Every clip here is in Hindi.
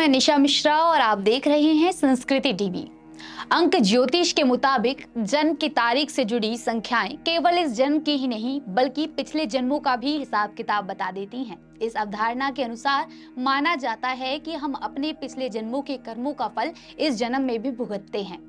मैं निशा मिश्रा और आप देख रहे हैं संस्कृति टीवी। अंक ज्योतिष के मुताबिक जन्म की तारीख से जुड़ी संख्याएं केवल इस जन्म की ही नहीं बल्कि पिछले जन्मों का भी हिसाब किताब बता देती हैं। इस अवधारणा के अनुसार माना जाता है कि हम अपने पिछले जन्मों के कर्मों का फल इस जन्म में भी भुगतते हैं,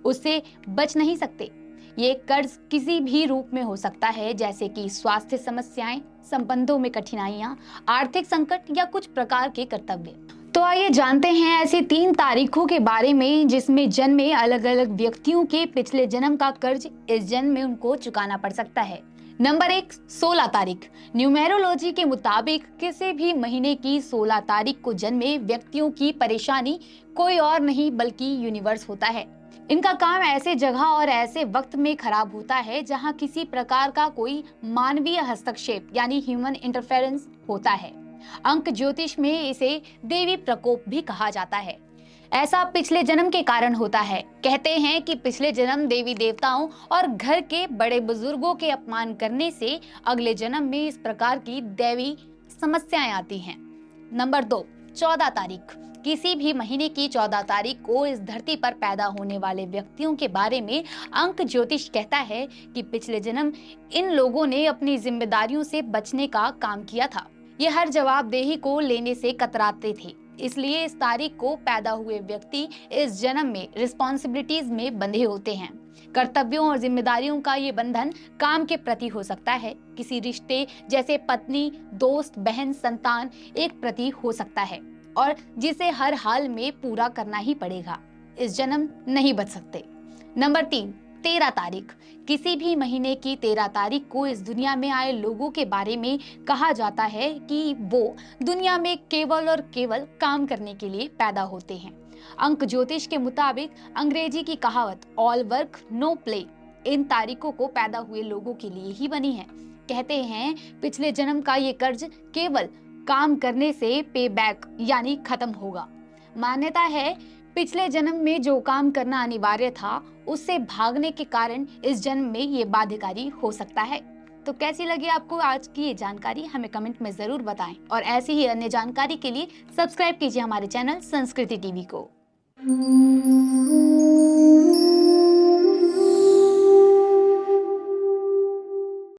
उससे बच नहीं सकते। ये कर्ज किसी भी रूप में हो सकता है, जैसे कि स्वास्थ्य समस्याएं, संबंधों में कठिनाइयां, आर्थिक संकट या कुछ प्रकार के कर्तव्य। तो आइए जानते हैं ऐसी 3 तारीखों के बारे में जिसमें जन्मे अलग अलग व्यक्तियों के पिछले जन्म का कर्ज इस जन्म में उनको चुकाना पड़ सकता है। नंबर 1, 16 तारीख। न्यूमेरोलॉजी के मुताबिक किसी भी महीने की 16 तारीख को जन्मे व्यक्तियों की परेशानी कोई और नहीं बल्कि यूनिवर्स होता है। इनका काम ऐसे जगह और ऐसे वक्त में खराब होता है जहां किसी प्रकार का कोई मानवीय हस्तक्षेप यानी ह्यूमन इंटरफेरेंस होता है। अंक ज्योतिष में इसे देवी प्रकोप भी कहा जाता है। ऐसा पिछले जन्म के कारण होता है। कहते हैं कि पिछले जन्म देवी देवताओं और घर के बड़े बुजुर्गों के अपमान करने से अगले जन्म में इस प्रकार की दैवी समस्याएं आती हैं। नंबर 2, 14 तारीख। किसी भी महीने की 14 तारीख को इस धरती पर पैदा होने वाले व्यक्तियों के बारे में अंक ज्योतिष कहता है कि पिछले जन्म इन लोगों ने अपनी जिम्मेदारियों से बचने का काम किया था। ये हर जवाबदेही को लेने से कतराते थे, इसलिए इस तारीख को पैदा हुए व्यक्ति इस जन्म में रिस्पॉन्सिबिलिटीज में बंधे होते हैं। कर्तव्यों और जिम्मेदारियों का ये बंधन काम के प्रति हो सकता है, किसी रिश्ते जैसे पत्नी, दोस्त, बहन, संतान एक प्रति हो सकता है और जिसे हर हाल में पूरा करना ही पड़ेगा। इस जन्म नहीं बच सकते। नंबर 3, 13 तारीख। किसी भी महीने की 13 तारीख को इस दुनिया में आए लोगों के बारे में कहा जाता है कि वो दुनिया में केवल और केवल काम करने के लिए पैदा होते हैं। अंक ज्योतिष के मुताबिक अंग्रेजी की कहावत ऑल वर्क नो प्ले इन तारीखों को पैदा हुए लोगों के लिए ही बनी है। कहते हैं पिछले जन्म का ये कर्ज केवल काम करने से पे बैक यानी खत्म होगा। मान्यता है पिछले जन्म में जो काम करना अनिवार्य था उससे भागने के कारण इस जन्म में ये बाध्यकारी हो सकता है। तो कैसी लगी आपको आज की ये जानकारी, हमें कमेंट में जरूर बताएं और ऐसी ही अन्य जानकारी के लिए सब्सक्राइब कीजिए हमारे चैनल संस्कृति टीवी को।